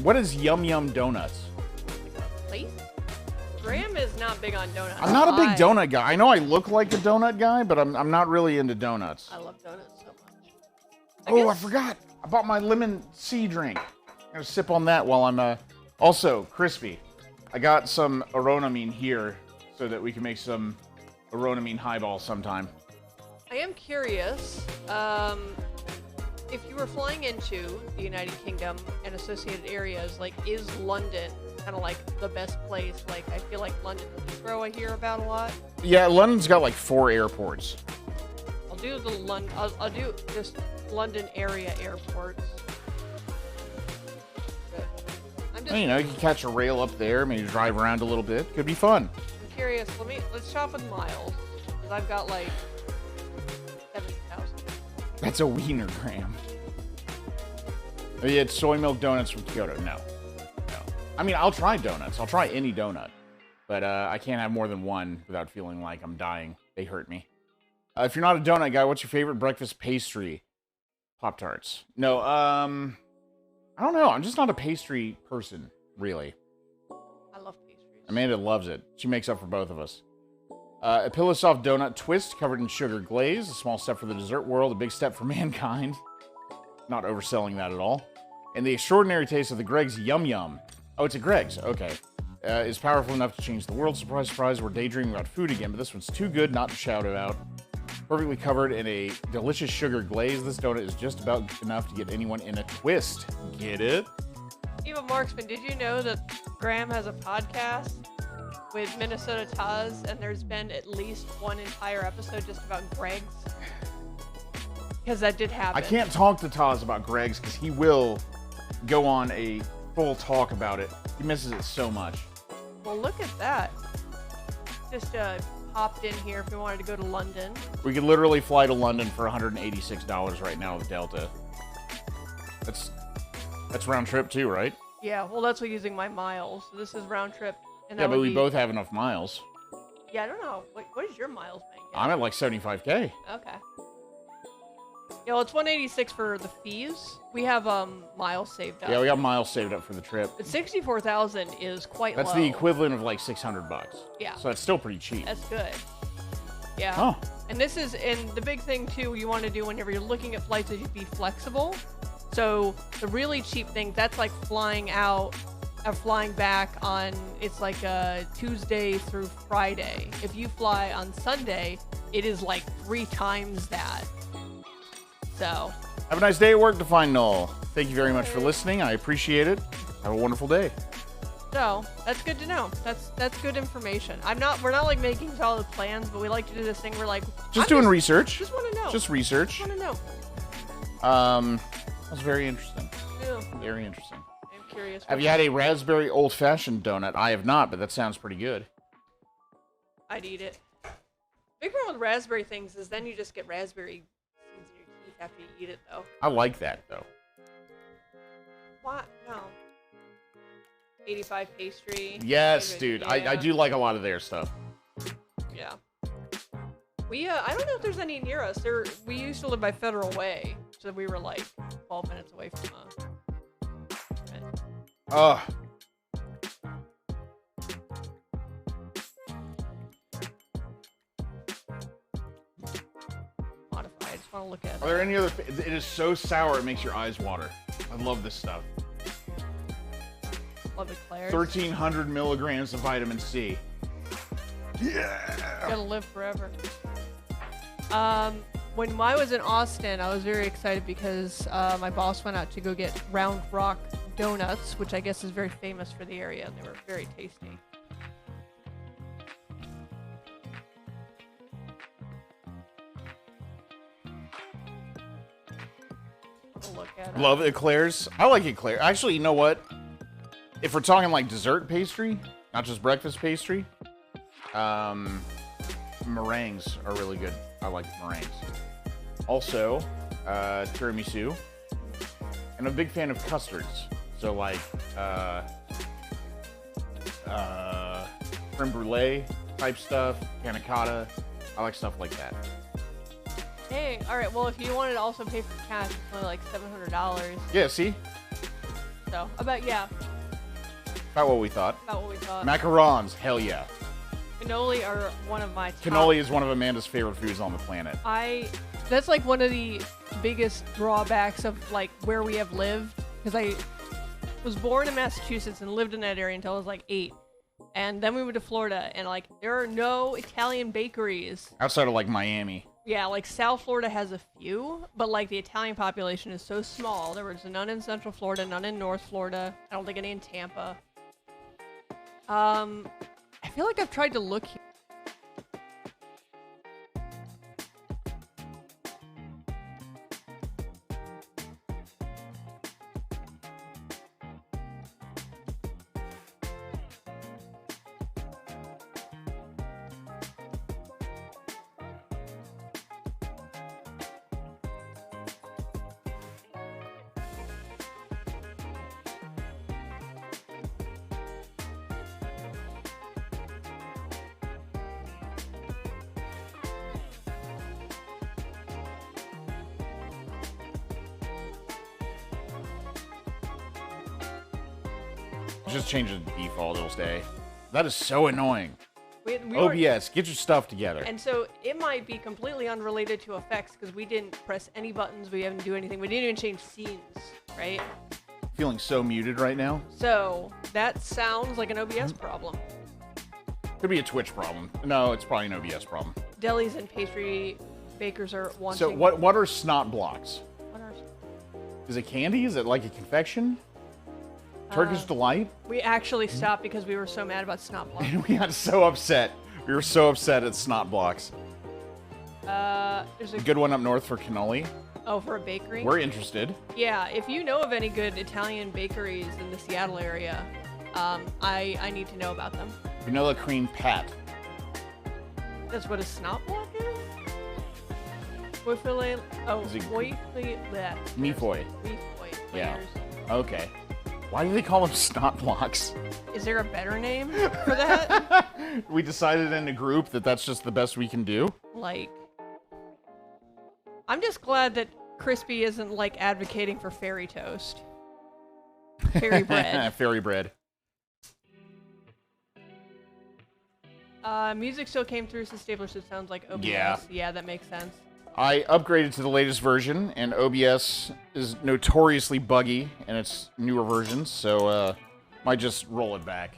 Speaker 1: What is Yum Yum Donuts?
Speaker 3: Place? Graham is not big on donuts.
Speaker 1: I'm not a big donut guy. I know I look like a donut guy, but I'm not really into donuts.
Speaker 3: I love donuts so much.
Speaker 1: I forgot. I bought my lemon C drink. gonna sip on that while I'm also crispy. I got some aronamine here so that we can make some aronamine highball sometime.
Speaker 3: I am curious, if you were flying into the United Kingdom and associated areas, like, is London kind of like the best place? Like, I feel like London Heathrow I hear about a lot.
Speaker 1: Yeah, London's got like 4 airports.
Speaker 3: I'll do I'll do just London area airports. I'm just
Speaker 1: You know, you can catch a rail up there, maybe drive around a little bit. Could be fun.
Speaker 3: I'm curious. Let's shop with miles, because I've got like 70,000.
Speaker 1: That's a wienergram. Oh, yeah, it's soy milk donuts from Kyoto. No. I mean, I'll try donuts. I'll try any donut. But I can't have more than one without feeling like I'm dying. They hurt me. If you're not a donut guy, what's your favorite breakfast pastry? Pop-Tarts. No, I don't know. I'm just not a pastry person, really.
Speaker 3: I love pastries.
Speaker 1: Amanda loves it. She makes up for both of us. A pillow soft donut twist covered in sugar glaze. A small step for the dessert world, a big step for mankind. Not overselling that at all. And the extraordinary taste of the Greg's Yum Yum. Oh, it's a Greg's. Okay. Is powerful enough to change the world. Surprise, surprise, we're daydreaming about food again, but this one's too good not to shout about. Perfectly covered in a delicious sugar glaze, this donut is just about enough to get anyone in a twist. Get it?
Speaker 3: Eva Marksman, did you know that Graham has a podcast with Minnesota Taz, and there's been at least one entire episode just about Greg's? Because that did happen.
Speaker 1: I can't talk to Taz about Greg's because he will go on a full talk about it. He misses it so much.
Speaker 3: Well, look at that. Just popped in here if we wanted to go to London.
Speaker 1: We could literally fly to London for $186 right now with Delta. That's round trip too, right?
Speaker 3: Yeah, well, that's what using my miles. So this is round trip. And
Speaker 1: Yeah,
Speaker 3: that
Speaker 1: but
Speaker 3: would
Speaker 1: we
Speaker 3: be...
Speaker 1: both have enough miles.
Speaker 3: Yeah, I don't know. What is your miles bank at?
Speaker 1: I'm at like 75K.
Speaker 3: Okay. Yeah, well, it's 186 for the fees. We have miles saved up.
Speaker 1: Yeah, we got miles saved up for the trip.
Speaker 3: But 64,000 is quite
Speaker 1: That's
Speaker 3: low.
Speaker 1: the equivalent of like $600.
Speaker 3: Yeah.
Speaker 1: So that's still pretty cheap.
Speaker 3: That's good. Yeah.
Speaker 1: Huh.
Speaker 3: And the big thing too you want to do whenever you're looking at flights is you be flexible. So the really cheap thing, that's like flying out or flying back on, it's like a Tuesday through Friday. If you fly on Sunday, it is like 3 times that. So.
Speaker 1: Have a nice day at work, Define Null. Thank you very much for listening. I appreciate it. Have a wonderful day.
Speaker 3: So that's good to know. That's good information. We're not like making solid plans, but we like to do this thing. We're like
Speaker 1: Just doing research.
Speaker 3: Just want to know.
Speaker 1: Just research.
Speaker 3: Want to know.
Speaker 1: That's very interesting.
Speaker 3: Yeah.
Speaker 1: Very interesting.
Speaker 3: I'm curious.
Speaker 1: Have you had a raspberry old-fashioned donut? I have not, but that sounds pretty good.
Speaker 3: I'd eat it. Big problem with raspberry things is then you just get raspberry seeds in your teeth after you eat it, though.
Speaker 1: I like that, though.
Speaker 3: What? No. 85 pastry.
Speaker 1: Yes,
Speaker 3: David,
Speaker 1: dude.
Speaker 3: yeah.
Speaker 1: I do like a lot of their stuff.
Speaker 3: Yeah. We I don't know if there's any near us. We used to live by Federal Way, so we were like 12 minutes away from
Speaker 1: Ugh.
Speaker 3: Modified. I just want to look at
Speaker 1: Are there any other... It is so sour, it makes your eyes water. I love this stuff.
Speaker 3: Love Eclairs.
Speaker 1: 1,300 milligrams of vitamin C. Yeah!
Speaker 3: Gotta live forever. When I was in Austin, I was very excited because my boss went out to go get Round Rock donuts, which I guess is very famous for the area, and they were very tasty. Look at it.
Speaker 1: Love eclairs. I like eclairs. Actually, you know what? If we're talking like dessert pastry, not just breakfast pastry, meringues are really good. I like meringues. Also, tiramisu. And I'm a big fan of custards. So like, creme brulee type stuff, panna cotta. I like stuff like that.
Speaker 3: Hey, alright, well, if you wanted to also pay for cash, it's only like $700.
Speaker 1: Yeah, see?
Speaker 3: So,
Speaker 1: About what we thought.
Speaker 3: about what we thought.
Speaker 1: Macarons, hell yeah.
Speaker 3: Cannoli are one of my top.
Speaker 1: Cannoli is one of Amanda's favorite foods on the planet.
Speaker 3: That's like one of the biggest drawbacks of like where we have lived, because was born in Massachusetts and lived in that area until I was like 8. And then we moved to Florida, and like there are no Italian bakeries.
Speaker 1: Outside of like Miami.
Speaker 3: Yeah, like South Florida has a few, but like the Italian population is so small. There was none in Central Florida, none in North Florida. I don't think any in Tampa. I feel like I've tried to look here.
Speaker 1: Just change the default, it'll stay. That is so annoying.
Speaker 3: We
Speaker 1: OBS, get your stuff together.
Speaker 3: And so it might be completely unrelated to effects because we didn't press any buttons, we haven't do anything, we didn't even change scenes, right?
Speaker 1: Feeling so muted right now.
Speaker 3: So that sounds like an OBS problem.
Speaker 1: Could be a Twitch problem. No, it's probably an OBS problem.
Speaker 3: Delis and pastry bakers are wanting.
Speaker 1: So what are snot blocks?
Speaker 3: What are...
Speaker 1: Is it candy? Is it like a confection? Turkish Delight?
Speaker 3: We actually stopped because we were so mad about snot blocks.
Speaker 1: We got so upset. We were so upset at snot blocks.
Speaker 3: There's a
Speaker 1: Good one up north for cannoli.
Speaker 3: Oh, for a bakery?
Speaker 1: We're interested.
Speaker 3: Yeah, if you know of any good Italian bakeries in the Seattle area, I need to know about them.
Speaker 1: Vanilla cream pat.
Speaker 3: That's what a snot block is? Foifile... Oh,
Speaker 1: Is it-
Speaker 3: foifile... that.
Speaker 1: Mifoy.
Speaker 3: Mifoy.
Speaker 1: Yeah.
Speaker 3: Layers.
Speaker 1: Okay. Why do they call them snot blocks?
Speaker 3: Is there a better name for that?
Speaker 1: We decided in a group that that's just the best we can do.
Speaker 3: Like... I'm just glad that Crispy isn't, like, advocating for fairy toast. Fairy bread.
Speaker 1: Fairy bread.
Speaker 3: Music still came through, so Stapler, so it sounds like OBS.
Speaker 1: Yeah.
Speaker 3: Yeah, that makes sense.
Speaker 1: I upgraded to the latest version, and OBS is notoriously buggy in its newer versions, so might just roll it back.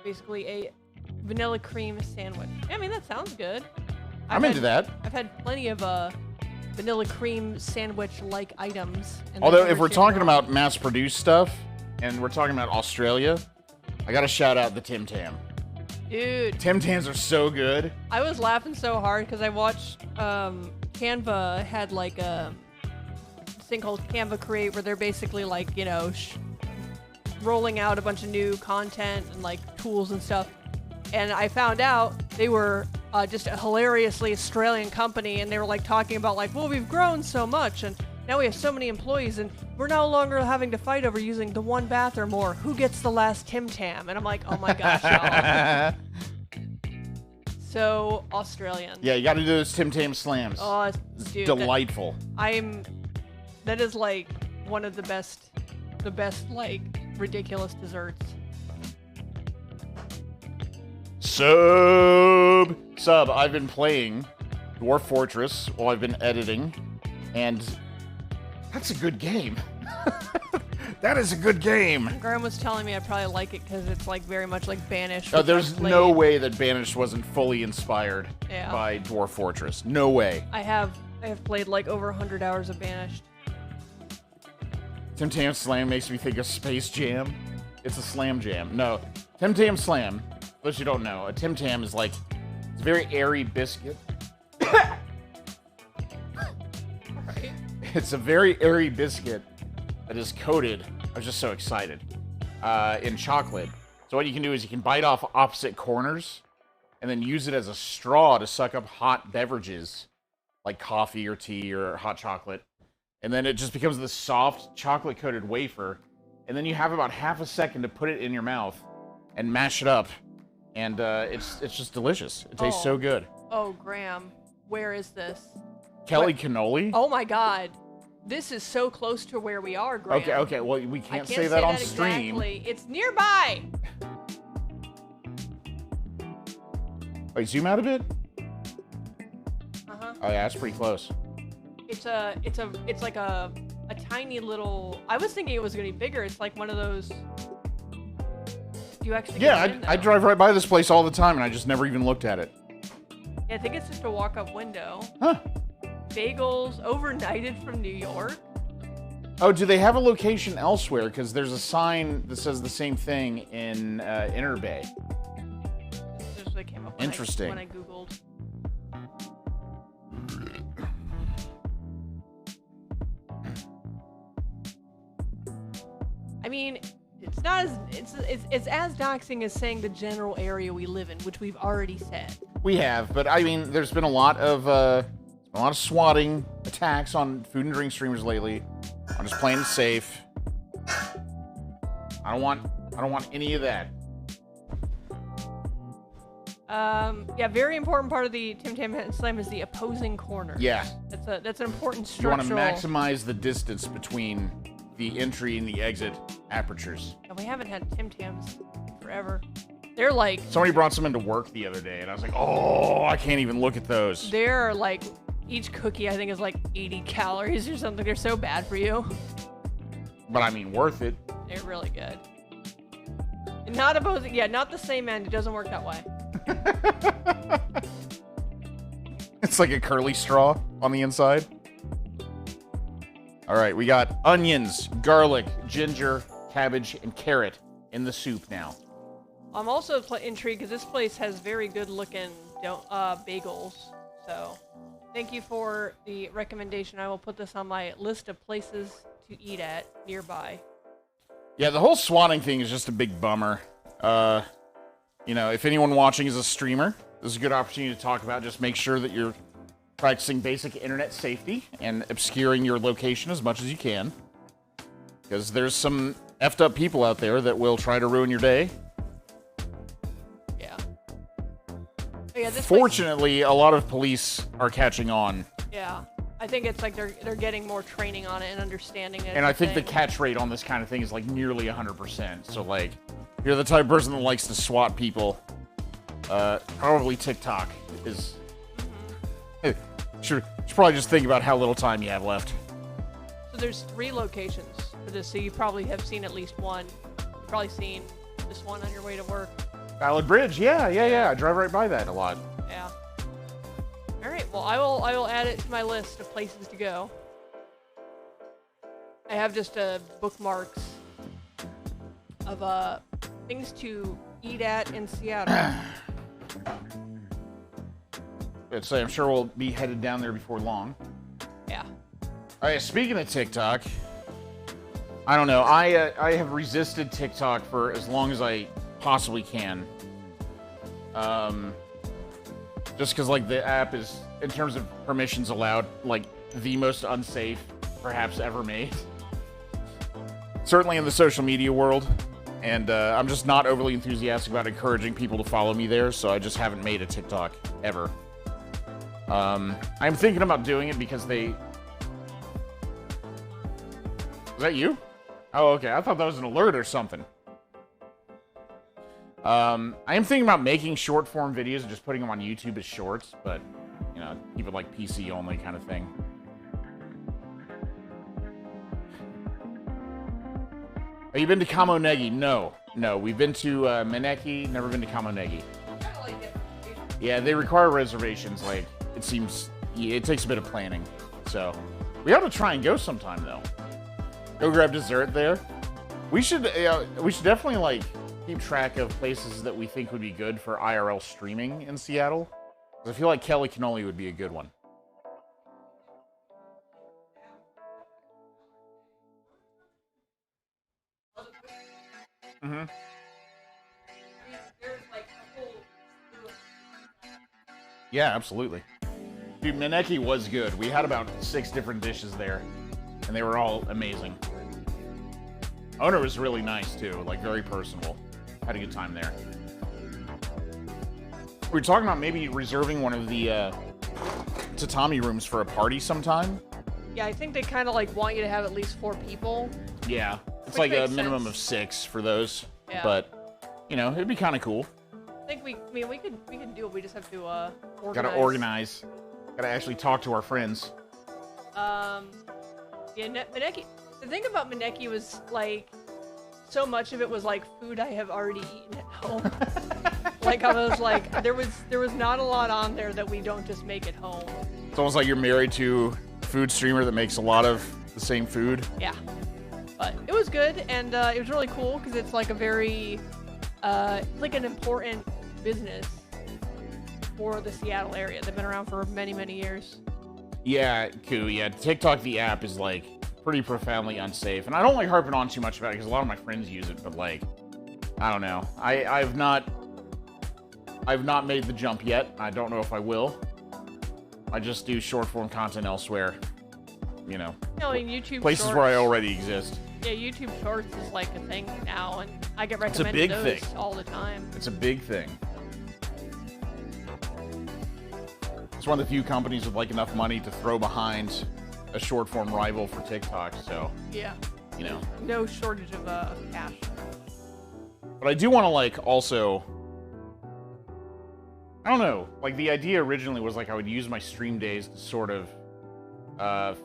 Speaker 3: Basically a vanilla cream sandwich. Yeah, I mean, that sounds good.
Speaker 1: I'm into that.
Speaker 3: I've had plenty of vanilla cream sandwich-like items. And
Speaker 1: Although,
Speaker 3: they've
Speaker 1: if we're
Speaker 3: never
Speaker 1: talking
Speaker 3: tasted wrong.
Speaker 1: about mass-produced stuff, and we're talking about Australia, I gotta shout out the Tim Tam.
Speaker 3: Dude,
Speaker 1: Tim Tams are so good.
Speaker 3: I was laughing so hard because I watched Canva had like a thing called Canva Create where they're basically like, you know, rolling out a bunch of new content and like tools and stuff. And I found out they were just a hilariously Australian company, and they were like talking about like, well, we've grown so much and now we have so many employees and we're no longer having to fight over using the one bathroom or who gets the last Tim Tam. And I'm like, oh my gosh, y'all. So Australian.
Speaker 1: Yeah, you gotta do those Tim Tam slams.
Speaker 3: Oh, dude,
Speaker 1: Delightful.
Speaker 3: that is like one of the best like ridiculous desserts.
Speaker 1: Sub, I've been playing Dwarf Fortress while I've been editing, and that's a good game. That is a good game.
Speaker 3: Graham was telling me I'd probably like it because it's like very much like Banished.
Speaker 1: Oh,
Speaker 3: which
Speaker 1: there's
Speaker 3: I've played.
Speaker 1: no way that Banished wasn't fully inspired
Speaker 3: Yeah.
Speaker 1: by Dwarf Fortress. No way.
Speaker 3: I have played like over 100 hours of Banished.
Speaker 1: Tim Tam Slam makes me think of Space Jam. It's a slam jam. No, Tim Tam Slam, for those who don't know, a Tim Tam is like, it's a very airy biscuit.
Speaker 3: Right.
Speaker 1: It's a very airy biscuit that is coated, I was just so excited, in chocolate. So what you can do is you can bite off opposite corners and then use it as a straw to suck up hot beverages like coffee or tea or hot chocolate. And then it just becomes this soft chocolate-coated wafer. And then you have about half a second to put it in your mouth and mash it up. And it's just delicious. It tastes so good.
Speaker 3: Oh, Graham, where is this?
Speaker 1: Kelly Cannoli?
Speaker 3: Oh my God. This is so close to where we are, Graham.
Speaker 1: Okay, well, we
Speaker 3: I
Speaker 1: can't say that on stream.
Speaker 3: Exactly. It's nearby.
Speaker 1: Wait, zoom out a bit?
Speaker 3: Uh-huh.
Speaker 1: Oh yeah, that's pretty close.
Speaker 3: It's like a a tiny little. I was thinking it was gonna be bigger. It's like one of those. You actually.
Speaker 1: Yeah, I drive right by this place all the time, and I just never even looked at it.
Speaker 3: Yeah, I think it's just a walk-up window.
Speaker 1: Huh.
Speaker 3: Bagels overnighted from New York.
Speaker 1: Oh, do they have a location elsewhere? Because there's a sign that says the same thing in Inner Bay.
Speaker 3: That's what came up
Speaker 1: Interesting.
Speaker 3: when I Googled. I mean, it's not as it's as doxing as saying the general area we live in, which we've already said.
Speaker 1: We have, but I mean, there's been a lot of swatting attacks on food and drink streamers lately. I'm just playing it safe. I don't want any of that.
Speaker 3: Yeah, very important part of the Tim Tam Slam is the opposing corners.
Speaker 1: Yeah.
Speaker 3: That's an important
Speaker 1: You want
Speaker 3: structural.
Speaker 1: to maximize the distance between the entry and the exit apertures.
Speaker 3: And we haven't had Tim Tams forever. They're like.
Speaker 1: Somebody brought some into work the other day, and I was like, oh, I can't even look at those.
Speaker 3: They're like, each cookie I think is like 80 calories or something. They're so bad for you.
Speaker 1: But I mean, worth it.
Speaker 3: They're really good. And not opposing, yeah, not the same end. It doesn't work that way.
Speaker 1: It's like a curly straw on the inside. All right, we got onions, garlic, ginger, cabbage, and carrot in the soup now.
Speaker 3: I'm also intrigued because this place has very good looking bagels. So thank you for the recommendation. I will put this on my list of places to eat at nearby.
Speaker 1: Yeah, the whole swatting thing is just a big bummer. You know, if anyone watching is a streamer, this is a good opportunity to talk about. Just make sure that you're practicing basic internet safety and obscuring your location as much as you can. Because there's some effed up people out there that will try to ruin your day.
Speaker 3: Yeah. Oh, yeah, this
Speaker 1: Fortunately, a lot of police are catching on.
Speaker 3: Yeah. I think it's like they're getting more training on it and understanding it.
Speaker 1: And I think the catch rate on this kind of thing is like nearly 100%. So like, if you're the type of person that likes to swat people, probably TikTok is... Should probably just think about how little time you have left.
Speaker 3: So there's 3 locations for this, so you probably have seen at least one. You've probably seen this one on your way to work.
Speaker 1: Ballard Bridge, yeah. I drive right by that a lot.
Speaker 3: Yeah. All right. Well, I will add it to my list of places to go. I have just bookmarks of things to eat at in Seattle.
Speaker 1: So I'm sure we'll be headed down there before long.
Speaker 3: Yeah.
Speaker 1: All right. Speaking of TikTok, I don't know. I have resisted TikTok for as long as I possibly can. Just because like the app is, in terms of permissions allowed, like the most unsafe perhaps ever made. Certainly in the social media world. And I'm just not overly enthusiastic about encouraging people to follow me there, so I just haven't made a TikTok ever. I'm thinking about doing it because they... Is that you? Oh, okay. I thought that was an alert or something. I am thinking about making short form videos and just putting them on YouTube as shorts, but, you know, keep it like PC only kind of thing. Have you been to Kamonegi? No. We've been to Maneki, never been to Kamonegi. Yeah, they require reservations. Like, it seems it takes a bit of planning. So, we ought to try and go sometime, though. Go grab dessert there. We should definitely like keep track of places that we think would be good for IRL streaming in Seattle. I feel like Kelly Cannoli would be a good one. Mm-hmm. Yeah, absolutely. Dude, Maneki was good. We had about 6 different dishes there, and they were all amazing. Owner was really nice, too. Like, very personable. Had a good time there. We were talking about maybe reserving one of the tatami rooms for a party sometime.
Speaker 3: Yeah, I think they kind of like want you to have at least 4 people.
Speaker 1: Yeah. It's
Speaker 3: Which
Speaker 1: like a
Speaker 3: makes
Speaker 1: minimum
Speaker 3: sense.
Speaker 1: of 6 for those.
Speaker 3: Yeah.
Speaker 1: But, you know, it'd be kind of cool.
Speaker 3: I think we could do it. We just have to organize.
Speaker 1: Gotta organize. Gotta actually talk to our friends.
Speaker 3: Yeah, Maneki. The thing about Maneki was like, so much of it was like food I have already eaten at home. Like I was like, there was not a lot on there that we don't just make at home.
Speaker 1: It's almost like you're married to a food streamer that makes a lot of the same food.
Speaker 3: Yeah, but it was good, and it was really cool because it's like a very, like an important business for the Seattle area. They've been around for many, many years.
Speaker 1: Yeah, cool. Yeah, TikTok, the app, is like pretty profoundly unsafe, and I don't like harping on too much about it because a lot of my friends use it. But like, I don't know. I've not made the jump yet. I don't know if I will. I just do short form content elsewhere. You know,
Speaker 3: No, in YouTube
Speaker 1: places
Speaker 3: Shorts,
Speaker 1: where I already exist.
Speaker 3: Yeah, YouTube Shorts is like a thing now, and I get
Speaker 1: a
Speaker 3: recommended
Speaker 1: big
Speaker 3: those
Speaker 1: thing.
Speaker 3: all the time.
Speaker 1: It's a big thing. It's one of the few companies with like enough money to throw behind a short form rival for TikTok. So,
Speaker 3: Yeah,
Speaker 1: you know.
Speaker 3: no shortage of cash.
Speaker 1: But I do want to like also, I don't know, like the idea originally was like I would use my stream days to sort of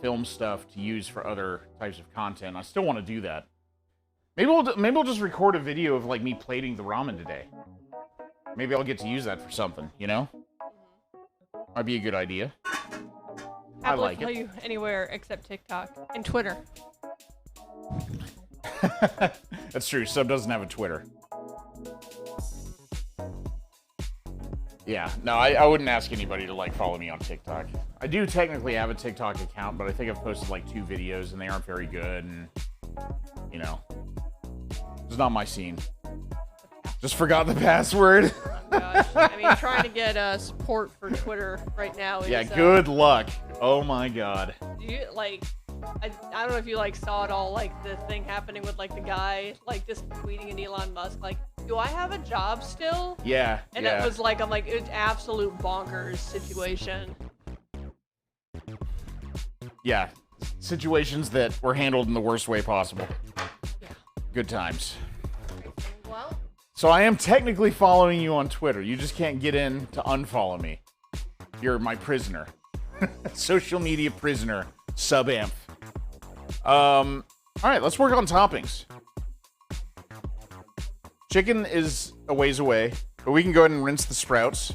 Speaker 1: film stuff to use for other types of content. I still want to do that. Maybe we'll just record a video of like me plating the ramen today. Maybe I'll get to use that for something, you know? Might be a good idea. I like
Speaker 3: follow
Speaker 1: it.
Speaker 3: you anywhere except TikTok and Twitter.
Speaker 1: That's true. Sub doesn't have a Twitter. Yeah, no, I wouldn't ask anybody to like follow me on TikTok. I do technically have a TikTok account, but I think I've posted like 2 videos and they aren't very good, and you know, it's not my scene. Just forgot the password.
Speaker 3: Oh gosh, I mean, trying to get support for Twitter right now is
Speaker 1: Yeah, good luck. Oh my god.
Speaker 3: You like, I don't know if you like saw it all, like the thing happening with like the guy like just tweeting at Elon Musk like, do I have a job still?
Speaker 1: Yeah,
Speaker 3: And
Speaker 1: yeah.
Speaker 3: it was like, I'm like, it's absolute bonkers situation.
Speaker 1: Yeah, situations that were handled in the worst way possible. Good times.
Speaker 3: Well,
Speaker 1: So I am technically following you on Twitter. You just can't get in to unfollow me. You're my prisoner. Social media prisoner. Sub-amp. All right, let's work on toppings. Chicken is a ways away, but we can go ahead and rinse the sprouts.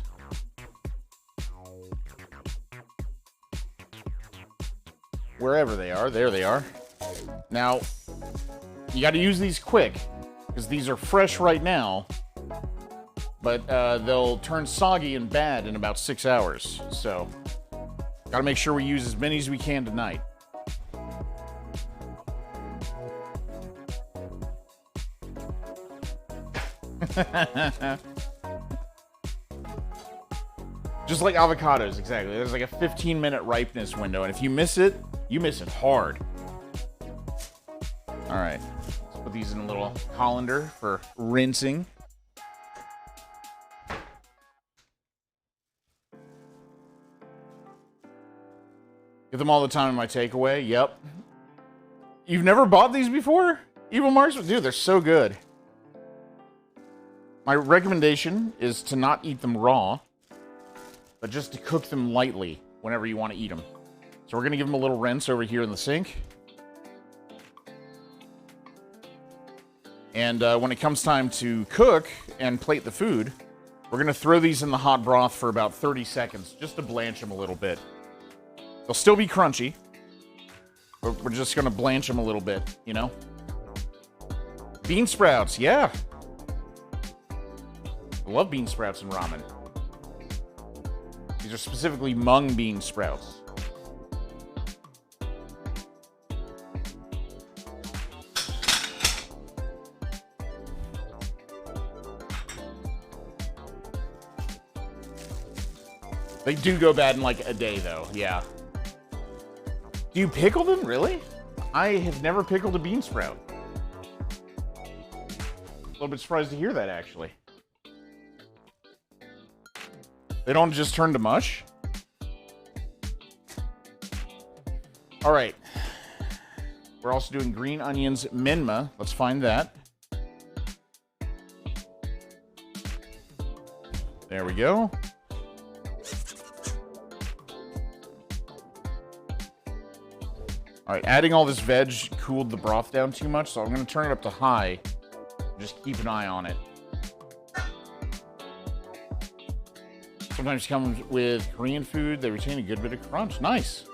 Speaker 1: Wherever they are, there they are. Now, you got to use these quick, because these are fresh right now, but they'll turn soggy and bad in about 6 hours. So, got to make sure we use as many as we can tonight. Just like avocados, exactly. There's like a 15-minute ripeness window, and if you miss it, you miss it hard. All right, let's put these in a little colander for rinsing. Get them all the time in my takeaway. Yep. You've never bought these before? Evil Marks? Dude, they're so good. My recommendation is to not eat them raw, but just to cook them lightly whenever you want to eat them. So we're going to give them a little rinse over here in the sink. And when it comes time to cook and plate the food, we're going to throw these in the hot broth for about 30 seconds, just to blanch them a little bit. They'll still be crunchy, but we're just going to blanch them a little bit, you know? Bean sprouts, yeah. I love bean sprouts and ramen. These are specifically mung bean sprouts. They do go bad in like a day, though. Yeah. Do you pickle them? Really? I have never pickled a bean sprout. A little bit surprised to hear that, actually. They don't just turn to mush? All right. We're also doing green onions minma. Let's find that. There we go. Alright, adding all this veg cooled the broth down too much, so I'm going to turn it up to high. Just keep an eye on it. Sometimes comes with Korean food. They retain a good bit of crunch. Nice.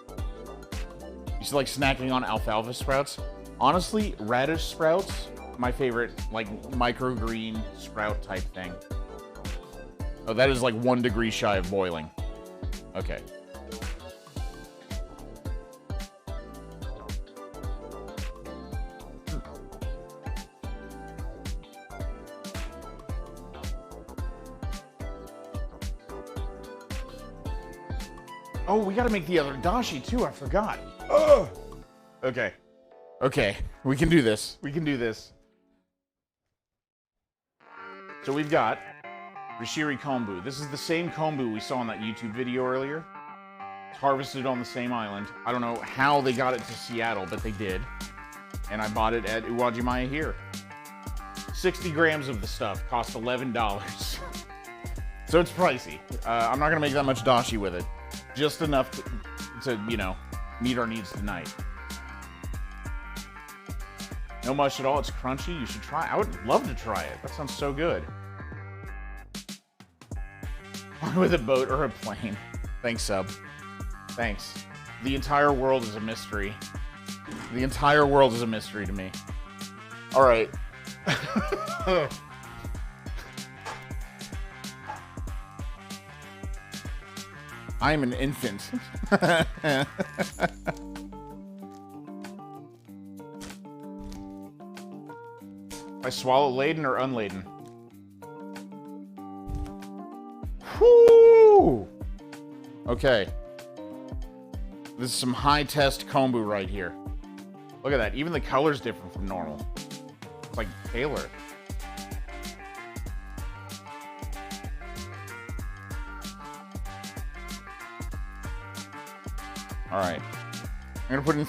Speaker 1: You still like snacking on alfalfa sprouts? Honestly, radish sprouts, my favorite, like, microgreen sprout type thing. Oh, that is like 1 degree shy of boiling. Okay. Oh, we gotta make the other dashi too, I forgot. Ugh. Okay. Okay, we can do this. We can do this. So we've got Rishiri kombu. This is the same kombu we saw in that YouTube video earlier. It's harvested on the same island. I don't know how they got it to Seattle, but they did. And I bought it at Uwajimaya here. 60 grams of the stuff cost $11. So it's pricey. I'm not gonna make that much dashi with it. Just enough to, you know, meet our needs tonight. No mush at all. It's crunchy. You should try. I would love to try it. That sounds so good. With a boat or a plane. Thanks, Sub. Thanks. The entire world is a mystery. The entire world is a mystery to me. All right. I am an infant. I swallow laden or unladen? Whoo! Okay. This is some high test kombu right here. Look at that. Even the color's different from normal. It's like paler. All right. I'm gonna put in